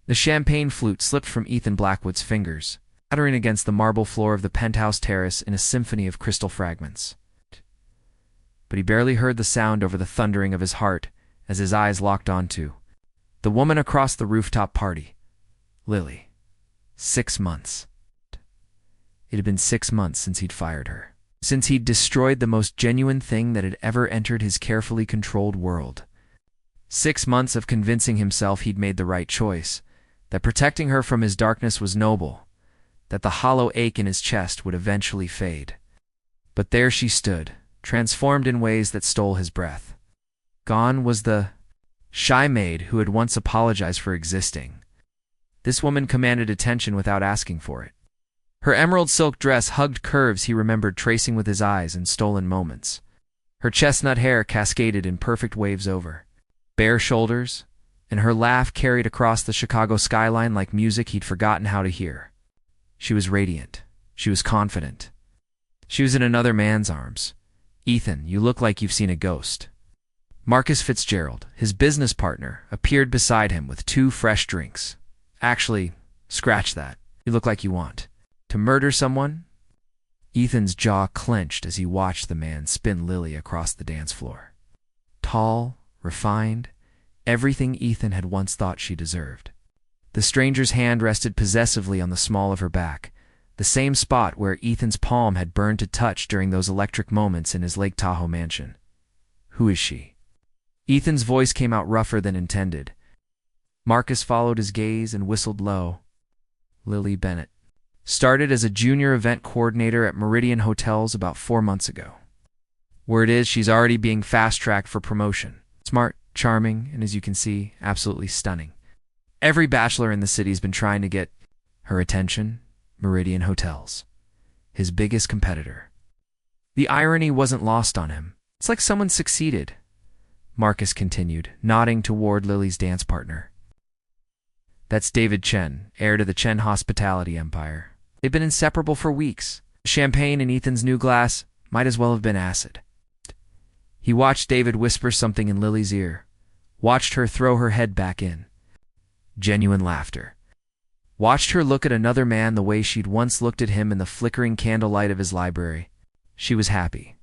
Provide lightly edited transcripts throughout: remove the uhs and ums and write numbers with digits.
The champagne flute slipped from Ethan Blackwood's fingers, clattering against the marble floor of the penthouse terrace in a symphony of crystal fragments. But he barely heard the sound over the thundering of his heart as his eyes locked onto the woman across the rooftop party, Lily. 6 months. It had been 6 months since he'd fired her, since he'd destroyed the most genuine thing that had ever entered his carefully controlled world. 6 months of convincing himself he'd made the right choice, that protecting her from his darkness was noble, that the hollow ache in his chest would eventually fade. But there she stood, transformed in ways that stole his breath. Gone was the shy maid who had once apologized for existing. This woman commanded attention without asking for it. Her emerald silk dress hugged curves he remembered tracing with his eyes in stolen moments. Her chestnut hair cascaded in perfect waves over bare shoulders, and her laugh carried across the Chicago skyline like music he'd forgotten how to hear. She was radiant. She was confident. She was in another man's arms. "Ethan, you look like you've seen a ghost." Marcus Fitzgerald, his business partner, appeared beside him with 2 fresh drinks. "Actually, scratch that. You look like you want to murder someone?" Ethan's jaw clenched as he watched the man spin Lily across the dance floor. Tall, refined, everything Ethan had once thought she deserved. The stranger's hand rested possessively on the small of her back, the same spot where Ethan's palm had burned to touch during those electric moments in his Lake Tahoe mansion. "Who is she?" Ethan's voice came out rougher than intended. Marcus followed his gaze and whistled low. "Lily Bennett. Started as a junior event coordinator at Meridian Hotels about 4 months ago. Word is she's already being fast-tracked for promotion. Smart, charming, and as you can see, absolutely stunning. Every bachelor in the city's been trying to get her attention. Meridian Hotels. His biggest competitor." The irony wasn't lost on him. "It's like someone succeeded," Marcus continued, nodding toward Lily's dance partner. "That's David Chen, heir to the Chen hospitality empire. They've been inseparable for weeks. Champagne in Ethan's new glass might as well have been acid." He watched David whisper something in Lily's ear, watched her throw her head back in. Genuine laughter. Watched her look at another man the way she'd once looked at him in the flickering candlelight of his library. She was happy.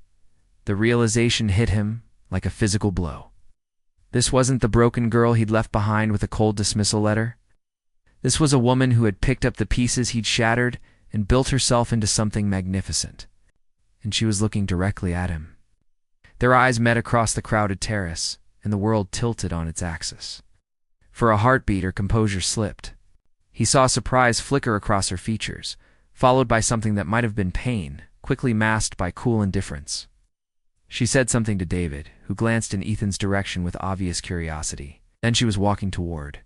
The realization hit him like a physical blow. This wasn't the broken girl he'd left behind with a cold dismissal letter. This was a woman who had picked up the pieces he'd shattered and built herself into something magnificent. And she was looking directly at him. Their eyes met across the crowded terrace, and the world tilted on its axis. For a heartbeat, her composure slipped. He saw surprise flicker across her features, followed by something that might have been pain, quickly masked by cool indifference. She said something to David, who glanced in Ethan's direction with obvious curiosity. Then she was walking toward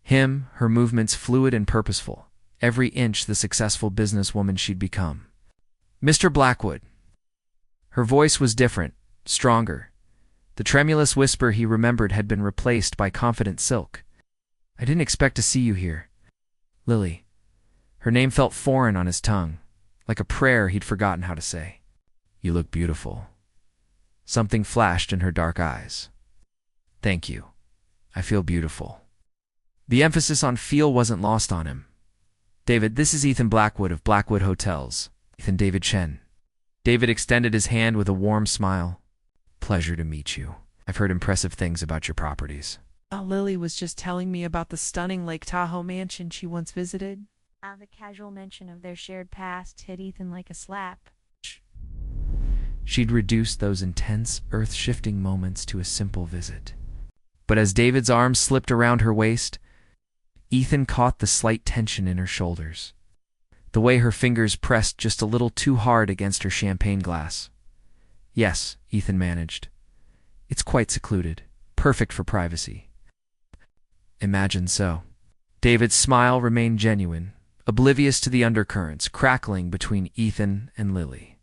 him, her movements fluid and purposeful, every inch the successful businesswoman she'd become. "Mr. Blackwood." Her voice was different, stronger. The tremulous whisper he remembered had been replaced by confident silk. "I didn't expect to see you here." Lily. Her name felt foreign on his tongue, like a prayer he'd forgotten how to say. "You look beautiful." Something flashed in her dark eyes. "Thank you. I feel beautiful." The emphasis on feel wasn't lost on him. "David, this is Ethan Blackwood of Blackwood Hotels." Ethan David Chen. David extended his hand with a warm smile. "Pleasure to meet you. I've heard impressive things about your properties." Lily was just telling me about the stunning Lake Tahoe mansion she once visited. The casual mention of their shared past hit Ethan like a slap. She'd reduced those intense, earth-shifting moments to a simple visit. But as David's arms slipped around her waist, Ethan caught the slight tension in her shoulders, the way her fingers pressed just a little too hard against her champagne glass. "Yes," Ethan managed. "It's quite secluded, perfect for privacy." "Imagine so." David's smile remained genuine, oblivious to the undercurrents crackling between Ethan and Lily.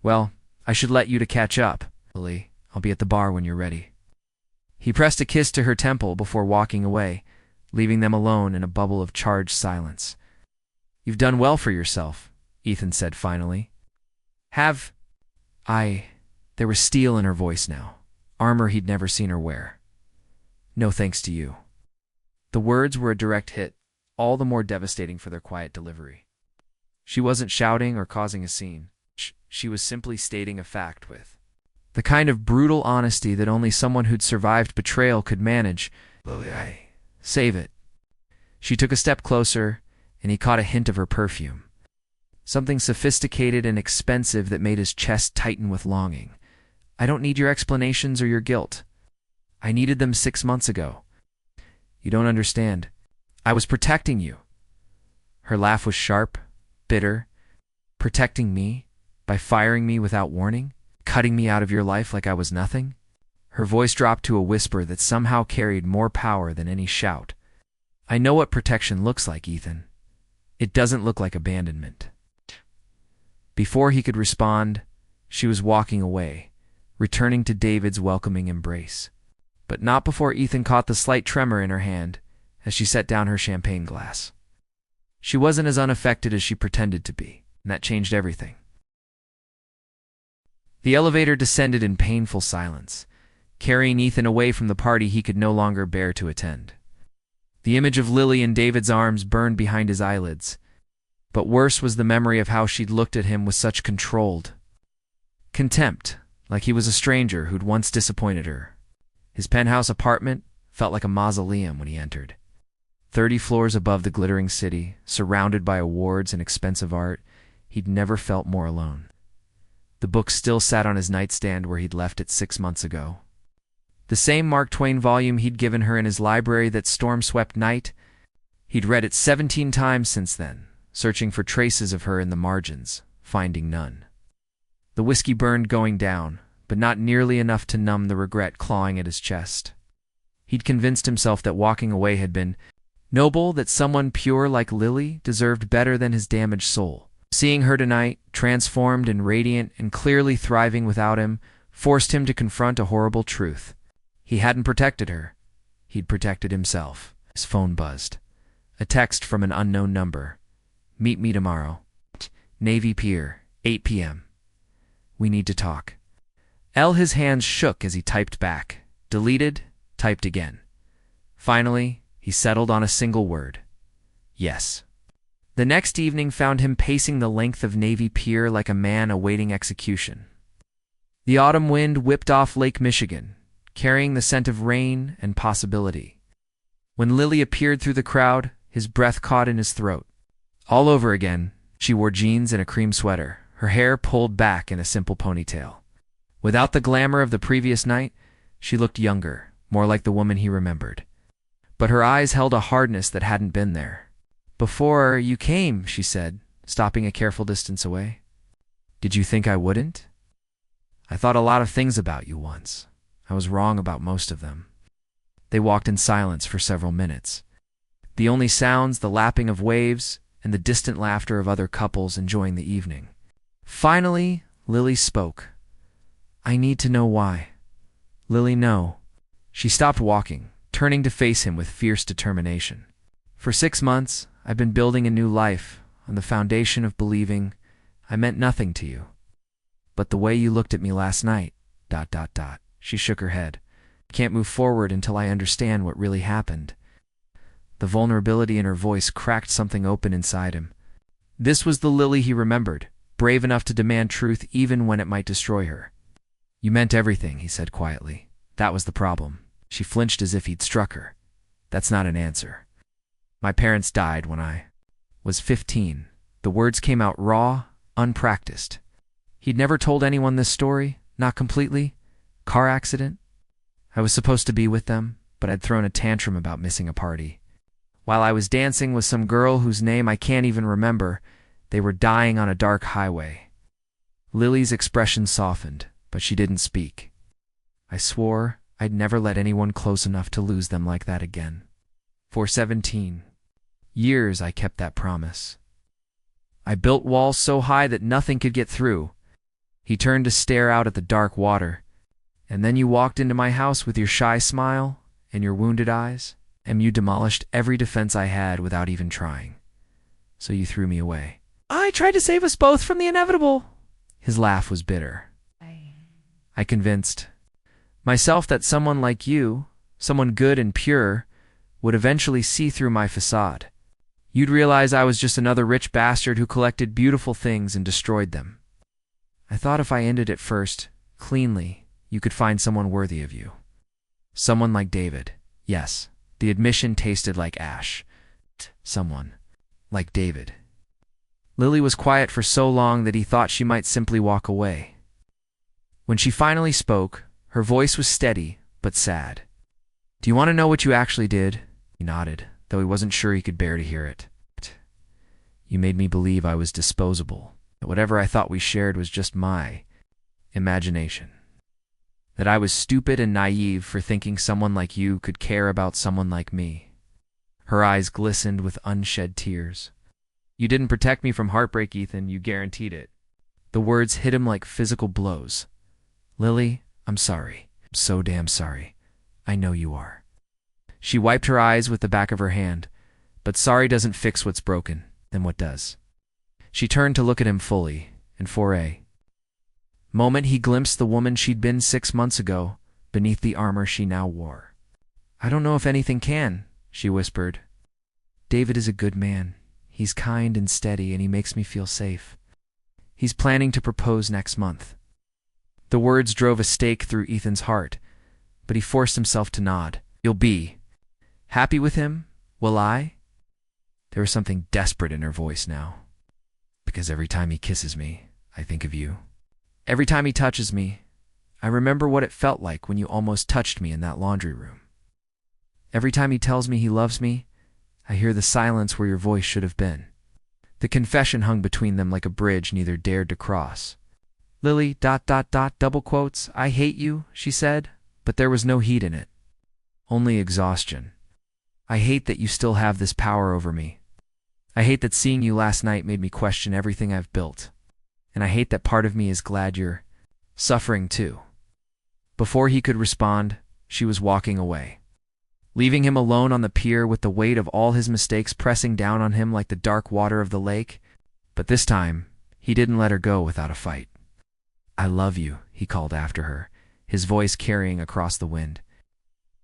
"Well, I should let you to catch up, Lily. I'll be at the bar when you're ready." He pressed a kiss to her temple before walking away, leaving them alone in a bubble of charged silence. "You've done well for yourself," Ethan said finally. "Have I—" There was steel in her voice now, armor he'd never seen her wear. "No thanks to you." The words were a direct hit, all the more devastating for their quiet delivery. She wasn't shouting or causing a scene. She was simply stating a fact with the kind of brutal honesty that only someone who'd survived betrayal could manage. Lily, save it. She took a step closer, and he caught a hint of her perfume. Something sophisticated and expensive that made his chest tighten with longing. I don't need your explanations or your guilt. I needed them 6 months ago. You don't understand. I was protecting you. Her laugh was sharp, bitter. Protecting me? By firing me without warning? Cutting me out of your life like I was nothing? Her voice dropped to a whisper that somehow carried more power than any shout. I know what protection looks like, Ethan. It doesn't look like abandonment. Before he could respond, she was walking away, returning to David's welcoming embrace. But not before Ethan caught the slight tremor in her hand as she set down her champagne glass. She wasn't as unaffected as she pretended to be, and that changed everything. The elevator descended in painful silence, carrying Ethan away from the party he could no longer bear to attend. The image of Lily in David's arms burned behind his eyelids, but worse was the memory of how she'd looked at him with such controlled contempt, like he was a stranger who'd once disappointed her. His penthouse apartment felt like a mausoleum when he entered. 30 floors above the glittering city, surrounded by awards and expensive art, he'd never felt more alone. The book still sat on his nightstand where he'd left it 6 months ago. The same Mark Twain volume he'd given her in his library that storm-swept night. He'd read it 17 times since then, searching for traces of her in the margins, finding none. The whiskey burned going down, but not nearly enough to numb the regret clawing at his chest. He'd convinced himself that walking away had been noble, that someone pure like Lily deserved better than his damaged soul. Seeing her tonight, transformed and radiant and clearly thriving without him, forced him to confront a horrible truth. He hadn't protected her. He'd protected himself. His phone buzzed. A text from an unknown number. Meet me tomorrow. Navy Pier, 8 p.m. We need to talk. His hands shook as he typed back. Deleted, typed again. Finally, he settled on a single word. Yes. The next evening found him pacing the length of Navy Pier like a man awaiting execution. The autumn wind whipped off Lake Michigan, carrying the scent of rain and possibility. When Lily appeared through the crowd, his breath caught in his throat. All over again, she wore jeans and a cream sweater, her hair pulled back in a simple ponytail. Without the glamour of the previous night, she looked younger, more like the woman he remembered. But her eyes held a hardness that hadn't been there. Before you came, she said, stopping a careful distance away. Did you think I wouldn't? I thought a lot of things about you once. I was wrong about most of them. They walked in silence for several minutes. The only sounds, the lapping of waves, and the distant laughter of other couples enjoying the evening. Finally, Lily spoke. I need to know why. Lily, no. She stopped walking, turning to face him with fierce determination. For 6 months, I've been building a new life on the foundation of believing I meant nothing to you. But the way you looked at me last night, ... She shook her head. Can't move forward until I understand what really happened. The vulnerability in her voice cracked something open inside him. This was the Lily he remembered, brave enough to demand truth even when it might destroy her. You meant everything, he said quietly. That was the problem. She flinched as if he'd struck her. That's not an answer. My parents died when I was 15. The words came out raw, unpracticed. He'd never told anyone this story, not completely. Car accident. I was supposed to be with them, but I'd thrown a tantrum about missing a party. While I was dancing with some girl whose name I can't even remember, they were dying on a dark highway. Lily's expression softened, but she didn't speak. I swore I'd never let anyone close enough to lose them like that again. For 17 years I kept that promise. I built walls so high that nothing could get through. He turned to stare out at the dark water. And then you walked into my house with your shy smile and your wounded eyes, and you demolished every defense I had without even trying. So you threw me away. I tried to save us both from the inevitable. His laugh was bitter. I convinced myself that someone like you, someone good and pure, would eventually see through my facade. You'd realize I was just another rich bastard who collected beautiful things and destroyed them. I thought if I ended it first, cleanly, you could find someone worthy of you. Someone like David. Yes, the admission tasted like ash. Someone like David. Lily was quiet for so long that he thought she might simply walk away. When she finally spoke, her voice was steady but sad. Do you want to know what you actually did? He nodded, though he wasn't sure he could bear to hear it. You made me believe I was disposable, that whatever I thought we shared was just my imagination. That I was stupid and naive for thinking someone like you could care about someone like me. Her eyes glistened with unshed tears. You didn't protect me from heartbreak, Ethan, you guaranteed it. The words hit him like physical blows. Lily, I'm sorry. I'm so damn sorry. I know you are. She wiped her eyes with the back of her hand. But sorry doesn't fix what's broken. Then what does? She turned to look at him fully, and for a moment he glimpsed the woman she'd been 6 months ago, beneath the armor she now wore. I don't know if anything can, she whispered. David is a good man. He's kind and steady, and he makes me feel safe. He's planning to propose next month. The words drove a stake through Ethan's heart, but he forced himself to nod. You'll be happy with him? Will I? There was something desperate in her voice now. Because every time he kisses me, I think of you. Every time he touches me, I remember what it felt like when you almost touched me in that laundry room. Every time he tells me he loves me, I hear the silence where your voice should have been. The confession hung between them like a bridge neither dared to cross. Lily, ... double quotes, I hate you, she said, but there was no heat in it. Only exhaustion. I hate that you still have this power over me. I hate that seeing you last night made me question everything I've built. And I hate that part of me is glad you're suffering too. Before he could respond, she was walking away, leaving him alone on the pier with the weight of all his mistakes pressing down on him like the dark water of the lake. But this time, he didn't let her go without a fight. I love you, he called after her, his voice carrying across the wind.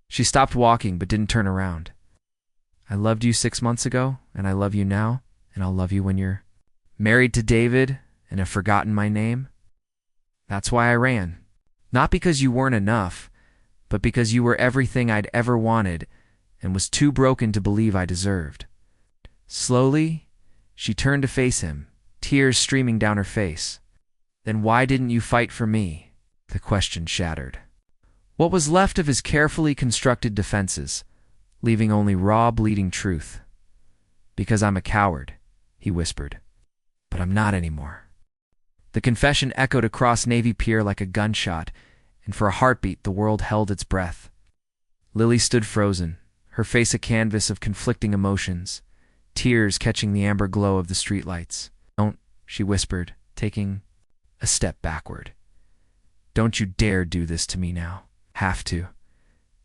She stopped walking but didn't turn around. I loved you 6 months ago, and I love you now, and I'll love you when you're married to David and have forgotten my name. That's why I ran. Not because you weren't enough, but because you were everything I'd ever wanted and was too broken to believe I deserved. Slowly, she turned to face him, tears streaming down her face. Then why didn't you fight for me? The question shattered what was left of his carefully constructed defenses, leaving only raw, bleeding truth. Because I'm a coward, he whispered. But I'm not anymore. The confession echoed across Navy Pier like a gunshot, and for a heartbeat the world held its breath. Lily stood frozen, her face a canvas of conflicting emotions, tears catching the amber glow of the streetlights. Don't, she whispered, taking a step backward. Don't you dare do this to me now. Have to.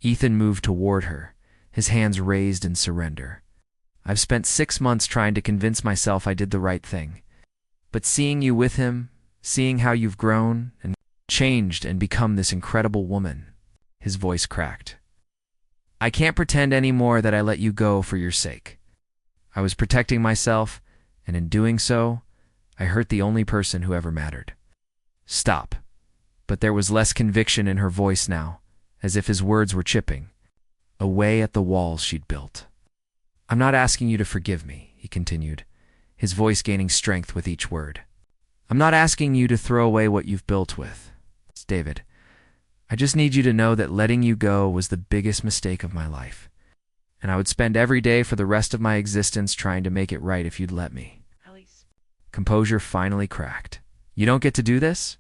Ethan moved toward her, his hands raised in surrender. I've spent 6 months trying to convince myself I did the right thing. But seeing you with him, seeing how you've grown and changed and become this incredible woman, his voice cracked. I can't pretend anymore that I let you go for your sake. I was protecting myself, and in doing so, I hurt the only person who ever mattered. Stop. But there was less conviction in her voice now, as if his words were chipping away at the walls she'd built. I'm not asking you to forgive me, he continued, his voice gaining strength with each word. I'm not asking you to throw away what you've built with. It's David. I just need you to know that letting you go was the biggest mistake of my life, and I would spend every day for the rest of my existence trying to make it right if you'd let me. Composure finally cracked. You don't get to do this?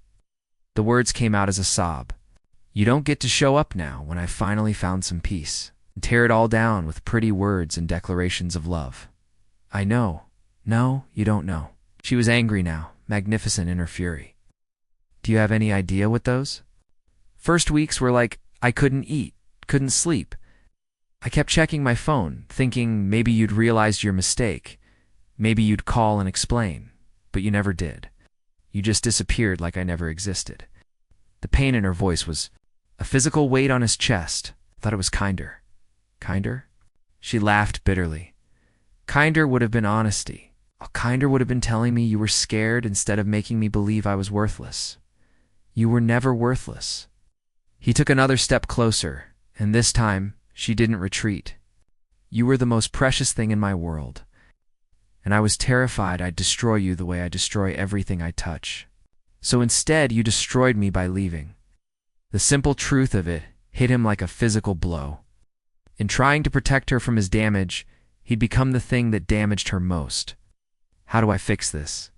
The words came out as a sob. You don't get to show up now when I finally found some peace, and tear it all down with pretty words and declarations of love. I know. No, you don't know. She was angry now, magnificent in her fury. Do you have any idea what those? First weeks were like I couldn't eat, couldn't sleep. I kept checking my phone, thinking maybe you'd realized your mistake. Maybe you'd call and explain, but you never did. You just disappeared like I never existed. The pain in her voice was a physical weight on his chest. I thought it was kinder. Kinder? She laughed bitterly. Kinder would have been honesty. Kinder would have been telling me you were scared instead of making me believe I was worthless. You were never worthless. He took another step closer, and this time she didn't retreat. You were the most precious thing in my world, and I was terrified I'd destroy you the way I destroy everything I touch. So instead, you destroyed me by leaving. The simple truth of it hit him like a physical blow. In trying to protect her from his damage, he'd become the thing that damaged her most. How do I fix this?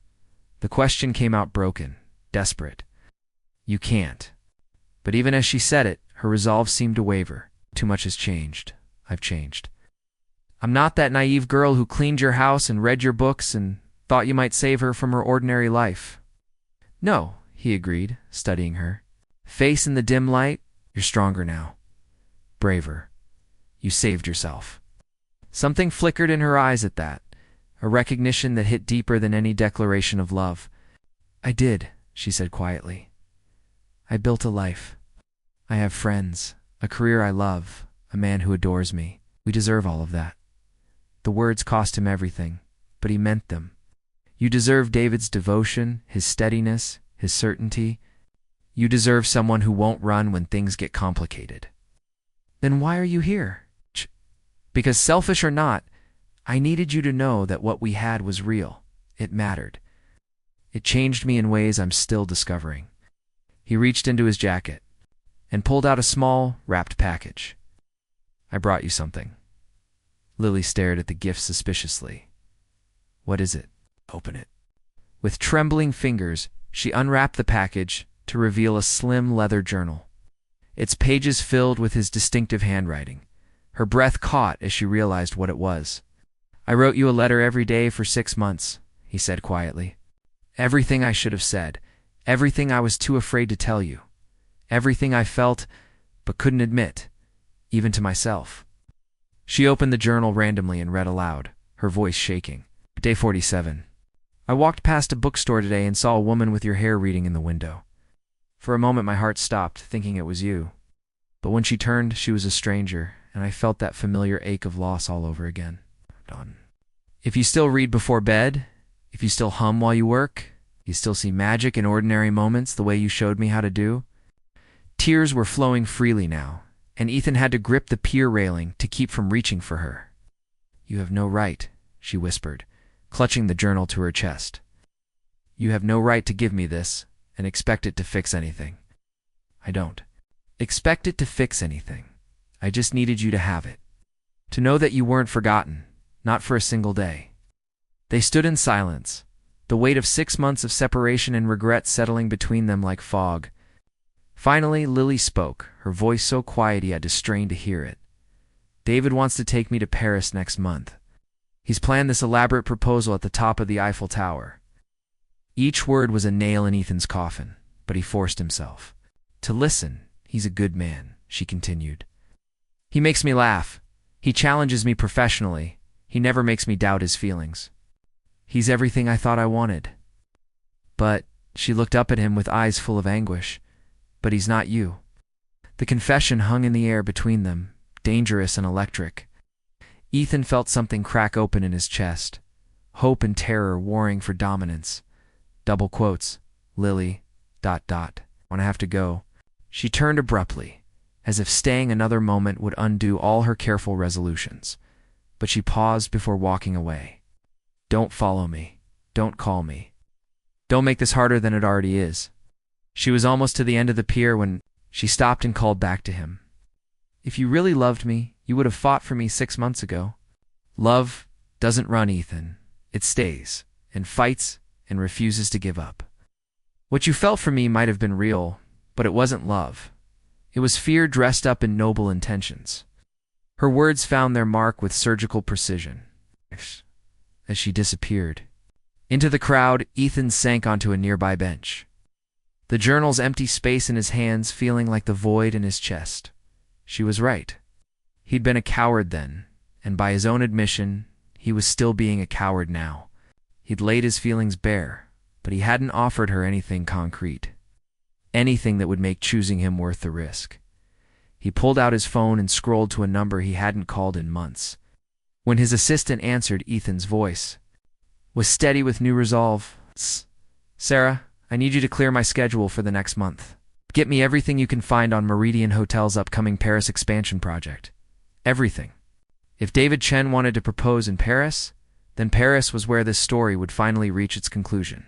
The question came out broken, desperate. You can't. But even as she said it, her resolve seemed to waver. Too much has changed. I've changed. I'm not that naive girl who cleaned your house and read your books and thought you might save her from her ordinary life. No, he agreed, studying her. Face in the dim light, you're stronger now. Braver. You saved yourself. Something flickered in her eyes at that, a recognition that hit deeper than any declaration of love. I did, she said quietly. I built a life. I have friends, a career I love, a man who adores me. We deserve all of that. The words cost him everything, but he meant them. You deserve David's devotion, his steadiness, his certainty. You deserve someone who won't run when things get complicated. Then why are you here? Because selfish or not, I needed you to know that what we had was real. It mattered. It changed me in ways I'm still discovering. He reached into his jacket and pulled out a small, wrapped package. I brought you something. Lily stared at the gift suspiciously. What is it? Open it. With trembling fingers, she unwrapped the package to reveal a slim leather journal. Its pages filled with his distinctive handwriting. Her breath caught as she realized what it was. I wrote you a letter every day for 6 months, he said quietly. Everything I should have said, everything I was too afraid to tell you, everything I felt but couldn't admit, even to myself. She opened the journal randomly and read aloud, her voice shaking. Day 47. I walked past a bookstore today and saw a woman with your hair reading in the window. For a moment my heart stopped, thinking it was you. But when she turned, she was a stranger, and I felt that familiar ache of loss all over again. Done. If you still read before bed, if you still hum while you work, you still see magic in ordinary moments the way you showed me how to do. Tears were flowing freely now, and Ethan had to grip the pier railing to keep from reaching for her. You have no right, she whispered, clutching the journal to her chest. You have no right to give me this and expect it to fix anything. I don't expect it to fix anything. I just needed you to have it. To know that you weren't forgotten, not for a single day. They stood in silence, the weight of 6 months of separation and regret settling between them like fog. Finally, Lily spoke, her voice so quiet he had to strain to hear it. David wants to take me to Paris next month. He's planned this elaborate proposal at the top of the Eiffel Tower. Each word was a nail in Ethan's coffin, but he forced himself to listen. He's a good man, she continued. He makes me laugh. He challenges me professionally. He never makes me doubt his feelings. He's everything I thought I wanted. But, she looked up at him with eyes full of anguish, but he's not you. The confession hung in the air between them, dangerous and electric. Ethan felt something crack open in his chest, hope and terror warring for dominance. Double quotes, Lily, ... When I have to go. She turned abruptly, as if staying another moment would undo all her careful resolutions. But she paused before walking away. Don't follow me. Don't call me. Don't make this harder than it already is. She was almost to the end of the pier when she stopped and called back to him. If you really loved me, you would have fought for me 6 months ago. Love doesn't run, Ethan. It stays, and fights, and refuses to give up. What you felt for me might have been real, but it wasn't love. It was fear dressed up in noble intentions. Her words found their mark with surgical precision. As she disappeared into the crowd, Ethan sank onto a nearby bench, the journal's empty space in his hands feeling like the void in his chest. She was right. He'd been a coward then, and by his own admission, he was still being a coward now. He'd laid his feelings bare, but he hadn't offered her anything concrete, anything that would make choosing him worth the risk. He pulled out his phone and scrolled to a number he hadn't called in months. When his assistant answered, Ethan's voice was steady with new resolve. Sarah, I need you to clear my schedule for the next month. Get me everything you can find on Meridian Hotel's upcoming Paris expansion project. Everything. If David Chen wanted to propose in Paris, then Paris was where this story would finally reach its conclusion.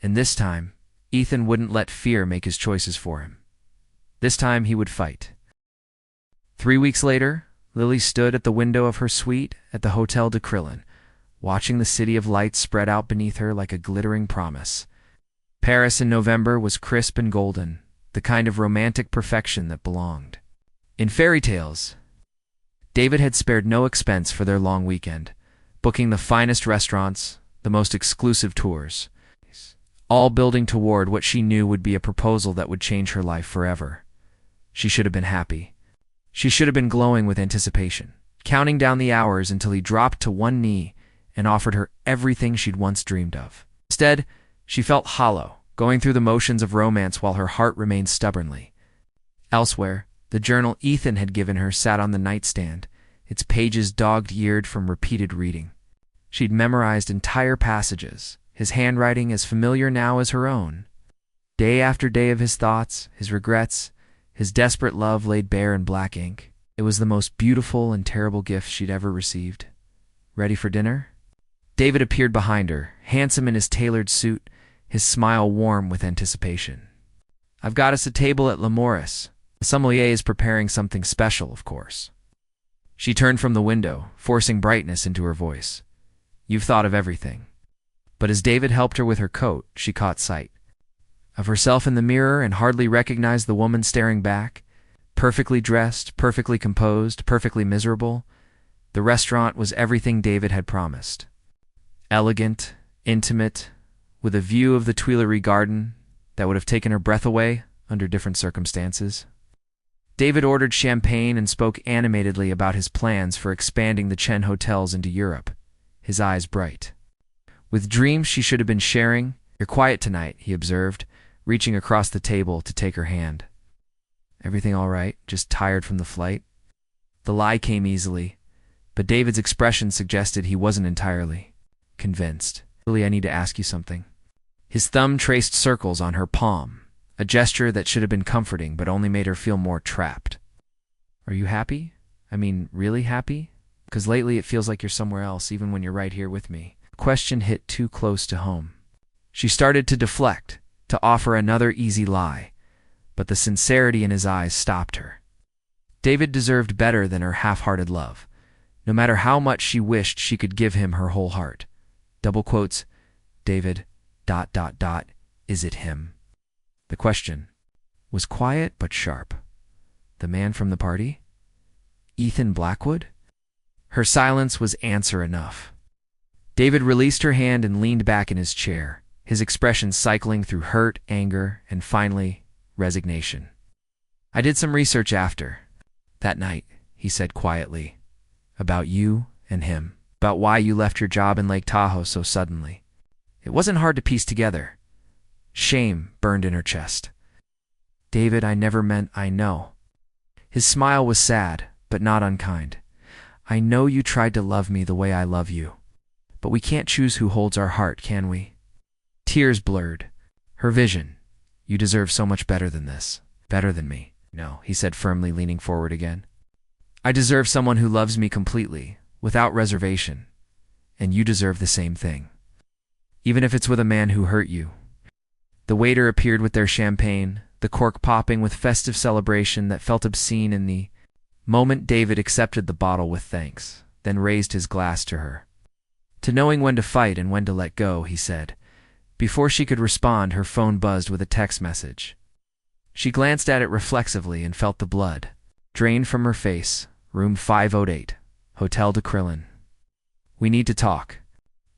And this time, Ethan wouldn't let fear make his choices for him. This time he would fight. 3 weeks later, Lily stood at the window of her suite at the Hotel de Crillon, watching the city of lights spread out beneath her like a glittering promise. Paris in November was crisp and golden, the kind of romantic perfection that belonged. In fairy tales, David had spared no expense for their long weekend, booking the finest restaurants, the most exclusive tours, all building toward what she knew would be a proposal that would change her life forever. She should have been happy. She should have been glowing with anticipation, counting down the hours until he dropped to one knee and offered her everything she'd once dreamed of. Instead, she felt hollow, going through the motions of romance while her heart remained stubbornly. Elsewhere, the journal Ethan had given her sat on the nightstand, its pages dog-eared from repeated reading. She'd memorized entire passages, his handwriting as familiar now as her own. Day after day of his thoughts, his regrets, his desperate love laid bare in black ink. It was the most beautiful and terrible gift she'd ever received. Ready for dinner? David appeared behind her, handsome in his tailored suit, his smile warm with anticipation. I've got us a table at L'Amoris. The sommelier is preparing something special, of course. She turned from the window, forcing brightness into her voice. You've thought of everything. But as David helped her with her coat, she caught sight of herself in the mirror and hardly recognized the woman staring back. Perfectly dressed, perfectly composed, perfectly miserable, the restaurant was everything David had promised. Elegant, intimate, with a view of the Tuileries garden that would have taken her breath away under different circumstances. David ordered champagne and spoke animatedly about his plans for expanding the Chen hotels into Europe, his eyes bright. With dreams she should have been sharing, "You're quiet tonight," he observed, reaching across the table to take her hand. Everything all right, just tired from the flight? The lie came easily, but David's expression suggested he wasn't entirely convinced. Really, I need to ask you something. His thumb traced circles on her palm, a gesture that should have been comforting but only made her feel more trapped. Are you happy? I mean, really happy? Because lately it feels like you're somewhere else, even when you're right here with me. The question hit too close to home. She started to deflect, to offer another easy lie, but the sincerity in his eyes stopped her. David deserved better than her half-hearted love, no matter how much she wished she could give him her whole heart. Double quotes, David, ... is it him? The question was quiet but sharp. The man from the party? Ethan Blackwood? Her silence was answer enough. David released her hand and leaned back in his chair, his expression cycling through hurt, anger, and finally, resignation. I did some research after that night, he said quietly, about you and him, about why you left your job in Lake Tahoe so suddenly. It wasn't hard to piece together. Shame burned in her chest. David, I never meant I know. His smile was sad, but not unkind. I know you tried to love me the way I love you, but we can't choose who holds our heart, can we? Tears blurred her vision. You deserve so much better than this. Better than me. No, he said firmly, leaning forward again. I deserve someone who loves me completely, without reservation. And you deserve the same thing. Even if it's with a man who hurt you. The waiter appeared with their champagne, the cork popping with festive celebration that felt obscene in the moment. David accepted the bottle with thanks, then raised his glass to her. To knowing when to fight and when to let go, he said. Before she could respond, her phone buzzed with a text message. She glanced at it reflexively and felt the blood drain from her face. Room 508, Hotel de Crillon. We need to talk.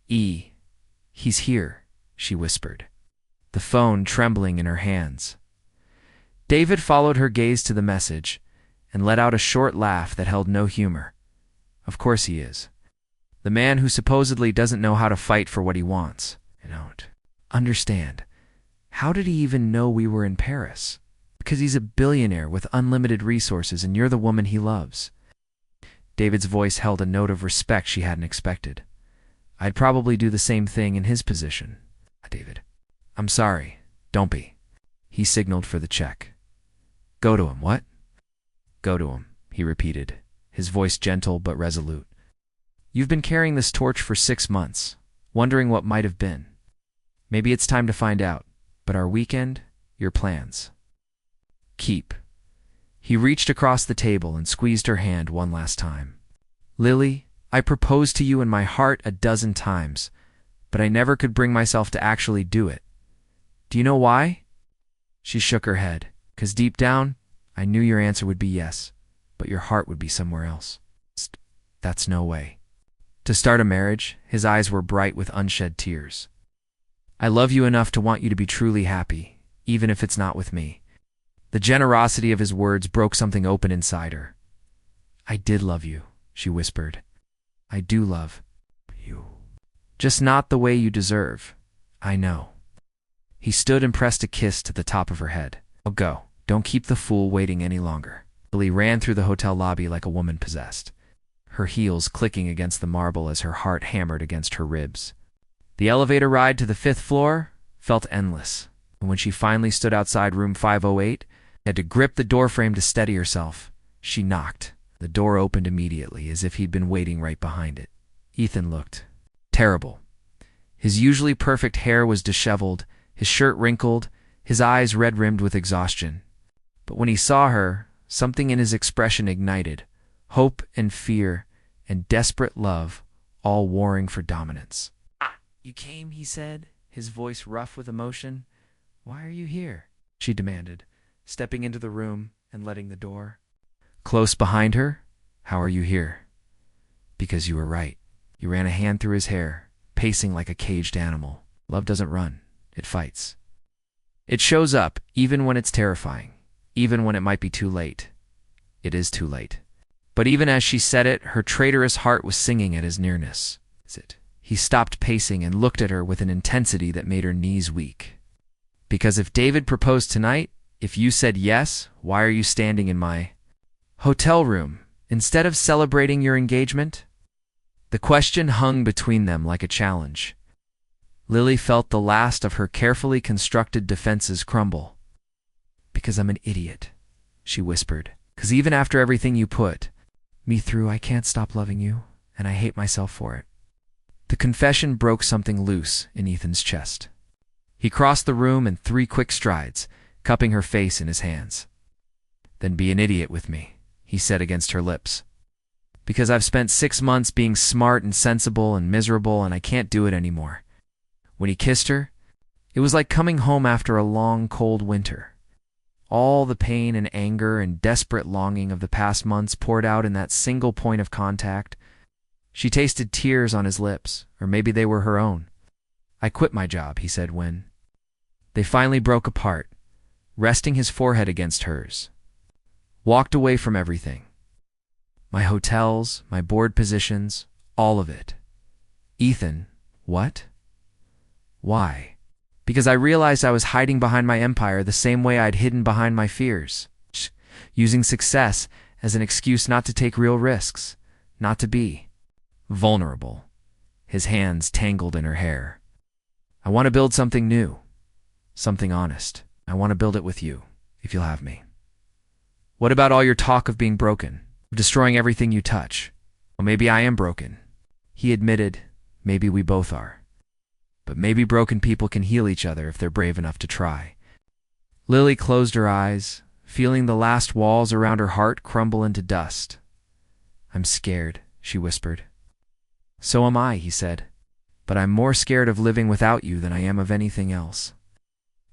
He's here, she whispered, the phone trembling in her hands. David followed her gaze to the message and let out a short laugh that held no humor. Of course he is. The man who supposedly doesn't know how to fight for what he wants. I don't understand. How did he even know we were in Paris? Because he's a billionaire with unlimited resources and you're the woman he loves. David's voice held a note of respect she hadn't expected. I'd probably do the same thing in his position. David. I'm sorry. Don't be. He signaled for the check. Go to him, what? Go to him, he repeated, his voice gentle but resolute. You've been carrying this torch for 6 months, wondering what might have been. Maybe it's time to find out, but our weekend, your plans. Keep. He reached across the table and squeezed her hand one last time. Lily, I proposed to you in my heart a dozen times, but I never could bring myself to actually do it. Do you know why? She shook her head, 'cause deep down, I knew your answer would be yes, but your heart would be somewhere else. That's no way. To start a marriage, his eyes were bright with unshed tears. I love you enough to want you to be truly happy, even if it's not with me. The generosity of his words broke something open inside her. I did love you, she whispered. I do love you. Just not the way you deserve. I know. He stood and pressed a kiss to the top of her head. Oh, go. Don't keep the fool waiting any longer. Lily ran through the hotel lobby like a woman possessed, her heels clicking against the marble as her heart hammered against her ribs. The elevator ride to the 5th floor felt endless, and when she finally stood outside room 508, had to grip the doorframe to steady herself. She knocked. The door opened immediately, as if he'd been waiting right behind it. Ethan looked terrible. His usually perfect hair was disheveled, his shirt wrinkled, his eyes red-rimmed with exhaustion. But when he saw her, something in his expression ignited, hope and fear and desperate love, all warring for dominance. You came, he said, his voice rough with emotion. Why are you here? She demanded, stepping into the room and letting the door. Close behind her, how are you here? Because you were right. He ran a hand through his hair, pacing like a caged animal. Love doesn't run, it fights. It shows up even when it's terrifying, even when it might be too late. It is too late. But even as she said it, her traitorous heart was singing at his nearness. Is it? He stopped pacing and looked at her with an intensity that made her knees weak. Because if David proposed tonight, if you said yes, why are you standing in my hotel room instead of celebrating your engagement? The question hung between them like a challenge. Lily felt the last of her carefully constructed defenses crumble. Because I'm an idiot, she whispered. 'Cause even after everything you put me through, I can't stop loving you, and I hate myself for it. The confession broke something loose in Ethan's chest. He crossed the room in 3 quick strides, cupping her face in his hands. Then be an idiot with me, he said against her lips. Because I've spent 6 months being smart and sensible and miserable, and I can't do it anymore. When he kissed her, it was like coming home after a long, cold winter. All the pain and anger and desperate longing of the past months poured out in that single point of contact. She tasted tears on his lips, or maybe they were her own. I quit my job, he said when they finally broke apart, resting his forehead against hers. Walked away from everything. My hotels, my board positions, all of it. Ethan, what? Why? Because I realized I was hiding behind my empire the same way I'd hidden behind my fears, using success as an excuse not to take real risks, not to be vulnerable. His hands tangled in her hair. I want to build something new, something honest. I want to build it with you, if you'll have me. What about all your talk of being broken, of destroying everything you touch? Well, maybe I am broken. He admitted, maybe we both are. But maybe broken people can heal each other if they're brave enough to try. Lily closed her eyes, feeling the last walls around her heart crumble into dust. I'm scared, she whispered. So am I, he said. But I'm more scared of living without you than I am of anything else.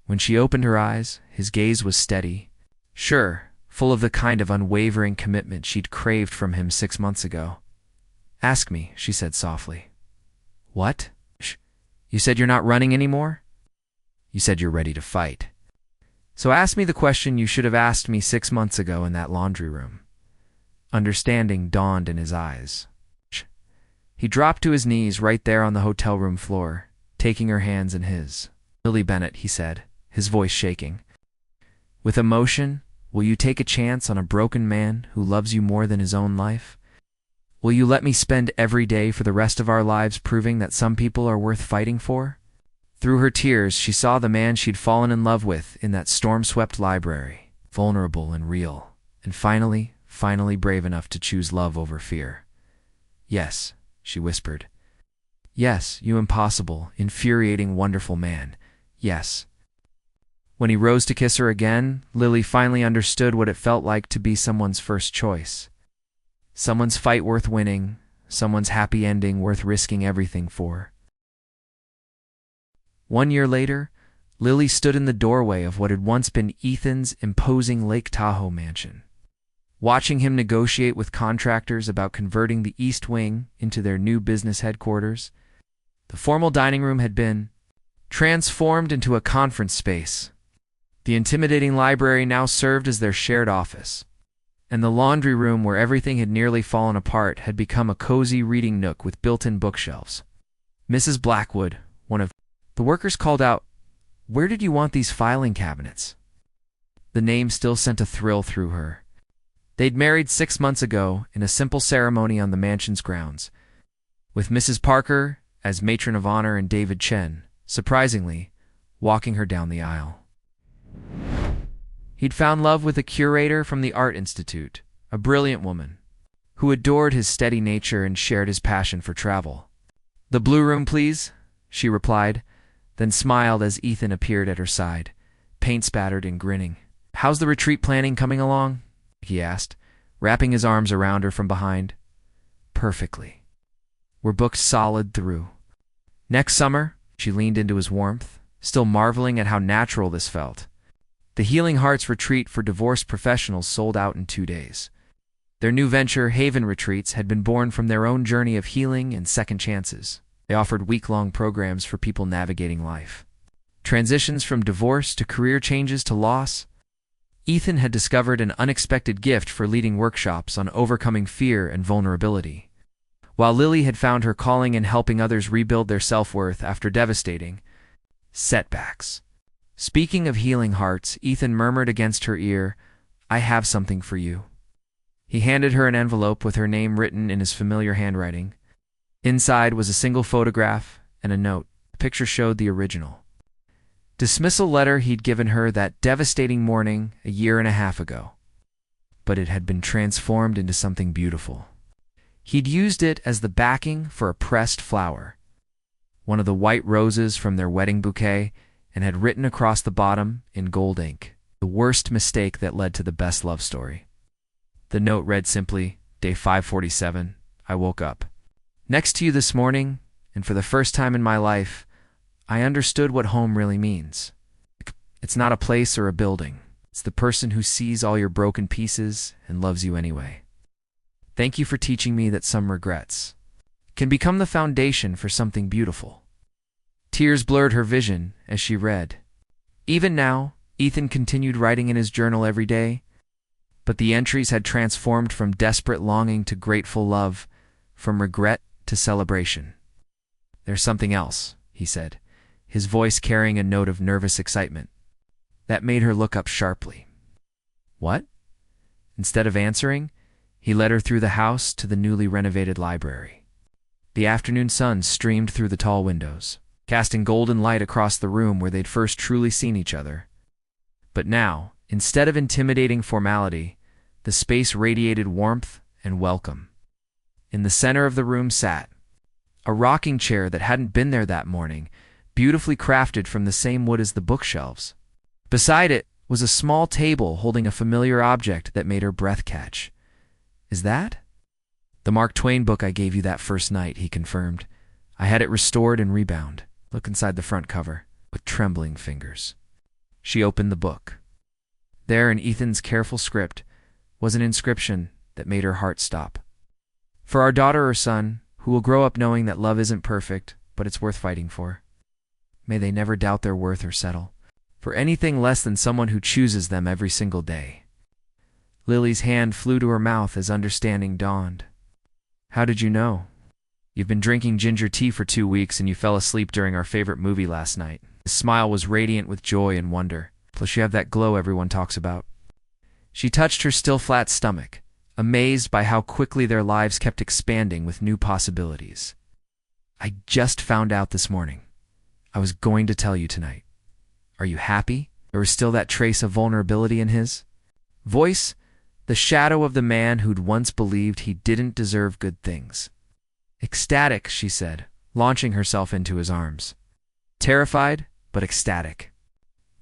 When she opened her eyes, his gaze was steady, sure, full of the kind of unwavering commitment she'd craved from him 6 months ago. Ask me, she said softly. What? You said you're not running anymore? You said you're ready to fight. So ask me the question you should have asked me 6 months ago in that laundry room. Understanding dawned in his eyes. He dropped to his knees right there on the hotel room floor, taking her hands in his. Lily Bennett, he said, his voice shaking. With emotion, will you take a chance on a broken man who loves you more than his own life? Will you let me spend every day for the rest of our lives proving that some people are worth fighting for? Through her tears, she saw the man she'd fallen in love with in that storm-swept library, vulnerable and real, and finally brave enough to choose love over fear. Yes, she whispered. Yes, you impossible, infuriating, wonderful man. Yes. When he rose to kiss her again, Lily finally understood what it felt like to be someone's first choice. Someone's fight worth winning, someone's happy ending worth risking everything for. 1 year later, Lily stood in the doorway of what had once been Ethan's imposing Lake Tahoe mansion. Watching him negotiate with contractors about converting the East Wing into their new business headquarters, the formal dining room had been transformed into a conference space. The intimidating library now served as their shared office, and the laundry room, where everything had nearly fallen apart, had become a cozy reading nook with built-in bookshelves. Mrs. Blackwood, one of the workers, called out, "Where did you want these filing cabinets?" The name still sent a thrill through her. They'd married 6 months ago in a simple ceremony on the mansion's grounds, with Mrs. Parker as matron of honor and David Chen, surprisingly, walking her down the aisle. He'd found love with a curator from the Art Institute, a brilliant woman, who adored his steady nature and shared his passion for travel. "The blue room, please," she replied, then smiled as Ethan appeared at her side, paint-spattered and grinning. "How's the retreat planning coming along?" he asked, wrapping his arms around her from behind. "Perfectly. We're booked solid through next summer." She leaned into his warmth, still marveling at how natural this felt. The Healing Hearts retreat for divorced professionals sold out in 2 days. Their new venture, Haven Retreats, had been born from their own journey of healing and second chances. They offered week-long programs for people navigating life. Transitions from divorce to career changes to loss. Ethan had discovered an unexpected gift for leading workshops on overcoming fear and vulnerability, while Lily had found her calling in helping others rebuild their self-worth after devastating setbacks. Speaking of healing hearts, Ethan murmured against her ear, "I have something for you." He handed her an envelope with her name written in his familiar handwriting. Inside was a single photograph and a note. The picture showed the original dismissal letter he'd given her that devastating morning 1.5 years ago. But it had been transformed into something beautiful. He'd used it as the backing for a pressed flower, one of the white roses from their wedding bouquet, and had written across the bottom in gold ink, "The worst mistake that led to the best love story." The note read simply, "Day 547, I woke up next to you this morning, and for the first time in my life, I understood what home really means. It's not a place or a building. It's the person who sees all your broken pieces and loves you anyway. Thank you for teaching me that some regrets can become the foundation for something beautiful." Tears blurred her vision as she read. Even now, Ethan continued writing in his journal every day, but the entries had transformed from desperate longing to grateful love, from regret to celebration. "There's something else," he said, his voice carrying a note of nervous excitement. That made her look up sharply. "What?" Instead of answering, he led her through the house to the newly renovated library. The afternoon sun streamed through the tall windows, casting golden light across the room where they'd first truly seen each other. But now, instead of intimidating formality, the space radiated warmth and welcome. In the center of the room sat a rocking chair that hadn't been there that morning, beautifully crafted from the same wood as the bookshelves. Beside it was a small table holding a familiar object that made her breath catch. "Is that?" "The Mark Twain book I gave you that first night," he confirmed. "I had it restored and rebound." Look inside the front cover, with trembling fingers. She opened the book. There, in Ethan's careful script, was an inscription that made her heart stop. "For our daughter or son, who will grow up knowing that love isn't perfect, but it's worth fighting for. May they never doubt their worth or settle for anything less than someone who chooses them every single day." Lily's hand flew to her mouth as understanding dawned. "How did you know?" "You've been drinking ginger tea for 2 weeks and you fell asleep during our favorite movie last night." His smile was radiant with joy and wonder. "Plus you have that glow everyone talks about." She touched her still flat stomach, amazed by how quickly their lives kept expanding with new possibilities. "I just found out this morning. I was going to tell you tonight. Are you happy?" There was still that trace of vulnerability in his voice, the shadow of the man who'd once believed he didn't deserve good things. "Ecstatic," she said, launching herself into his arms. Terrified, but ecstatic.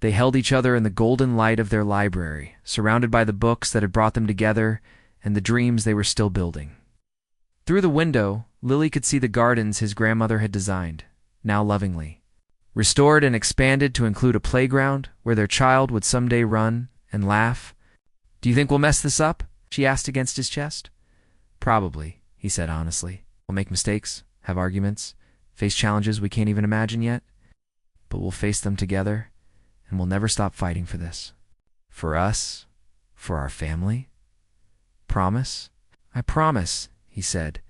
They held each other in the golden light of their library, surrounded by the books that had brought them together and the dreams they were still building. Through the window, Lily could see the gardens his grandmother had designed, now lovingly restored and expanded to include a playground where their child would someday run and laugh. "Do you think we'll mess this up?" she asked against his chest. "Probably," he said honestly. "We'll make mistakes, have arguments, face challenges we can't even imagine yet. But we'll face them together, and we'll never stop fighting for this. For us, for our family. Promise?" "I promise," he said,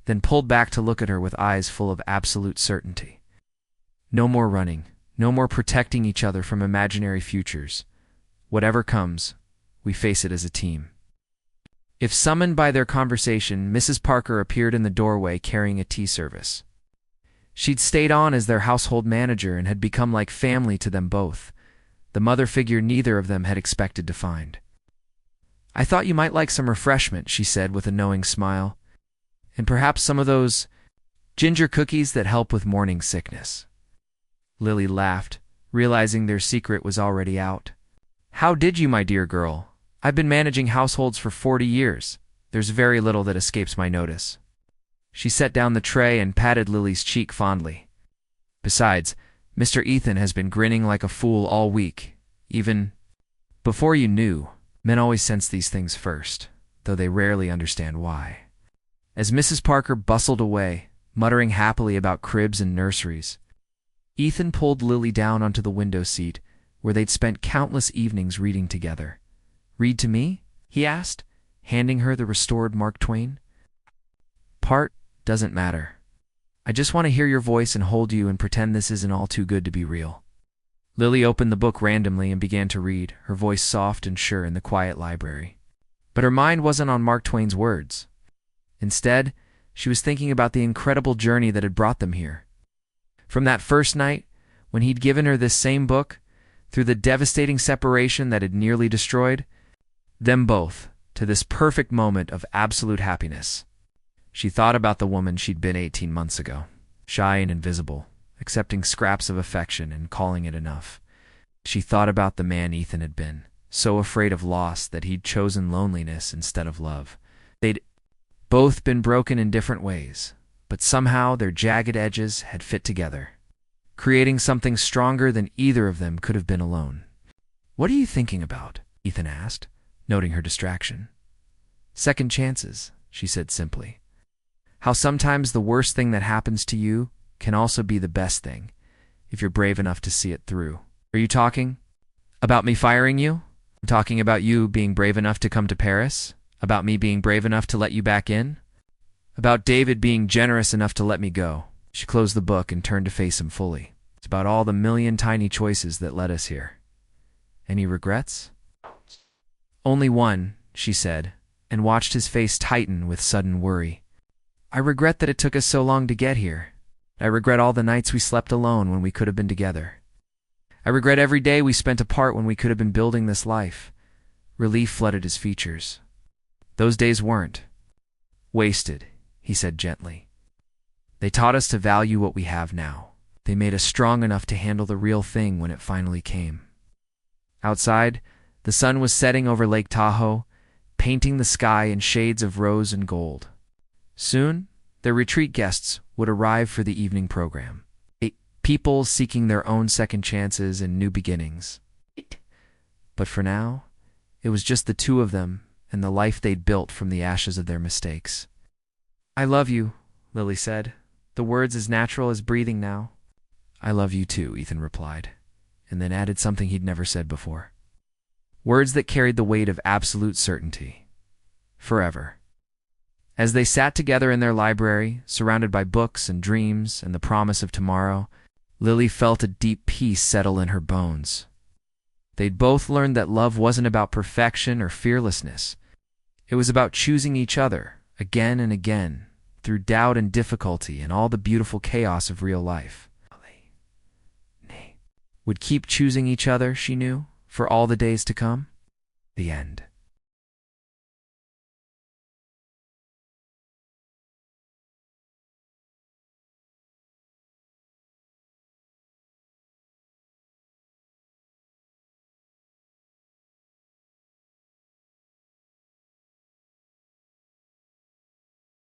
then pulled back to look at her with eyes full of absolute certainty. "No more running, no more protecting each other from imaginary futures. Whatever comes, we face it as a team." If summoned by their conversation, Mrs. Parker appeared in the doorway carrying a tea service. She'd stayed on as their household manager and had become like family to them both, the mother figure neither of them had expected to find. "I thought you might like some refreshment," she said with a knowing smile. "And perhaps some of those ginger cookies that help with morning sickness." Lily laughed, realizing their secret was already out. "How did you, my dear girl? I've been managing households for 40 years. There's very little that escapes my notice." She set down the tray and patted Lily's cheek fondly. "Besides, Mr. Ethan has been grinning like a fool all week. Even before you knew, men always sense these things first, though they rarely understand why." As Mrs. Parker bustled away, muttering happily about cribs and nurseries, Ethan pulled Lily down onto the window seat, where they'd spent countless evenings reading together. "Read to me?" he asked, handing her the restored Mark Twain. "Part doesn't matter. I just want to hear your voice and hold you and pretend this isn't all too good to be real." Lily opened the book randomly and began to read, her voice soft and sure in the quiet library. But her mind wasn't on Mark Twain's words. Instead, she was thinking about the incredible journey that had brought them here. From that first night, when he'd given her this same book, through the devastating separation that had nearly destroyed them both, to this perfect moment of absolute happiness. She thought about the woman she'd been 18 months ago, shy and invisible, accepting scraps of affection and calling it enough. She thought about the man Ethan had been, so afraid of loss that he'd chosen loneliness instead of love. They'd both been broken in different ways, but somehow their jagged edges had fit together, creating something stronger than either of them could have been alone. "What are you thinking about?" Ethan asked, noting her distraction. "Second chances," she said simply. "How sometimes the worst thing that happens to you can also be the best thing, if you're brave enough to see it through." "Are you talking about me firing you?" "I'm talking about you being brave enough to come to Paris, about me being brave enough to let you back in, about David being generous enough to let me go." She closed the book and turned to face him fully. "It's about all the million tiny choices that led us here. Any regrets?" "Only one," she said, and watched his face tighten with sudden worry. "I regret that it took us so long to get here. I regret all the nights we slept alone when we could have been together. I regret every day we spent apart when we could have been building this life." Relief flooded his features. "Those days weren't wasted," he said gently. "They taught us to value what we have now. They made us strong enough to handle the real thing when it finally came." Outside, the sun was setting over Lake Tahoe, painting the sky in shades of rose and gold. Soon, their retreat guests would arrive for the evening program. People seeking their own second chances and new beginnings. But for now, it was just the two of them and the life they'd built from the ashes of their mistakes. "I love you," Lily said, the words as natural as breathing now. "I love you too," Ethan replied, and then added something he'd never said before. Words that carried the weight of absolute certainty. Forever. As they sat together in their library, surrounded by books and dreams and the promise of tomorrow, Lily felt a deep peace settle in her bones. They'd both learned that love wasn't about perfection or fearlessness. It was about choosing each other, again and again, through doubt and difficulty and all the beautiful chaos of real life. They would keep choosing each other, she knew, for all the days to come. The end.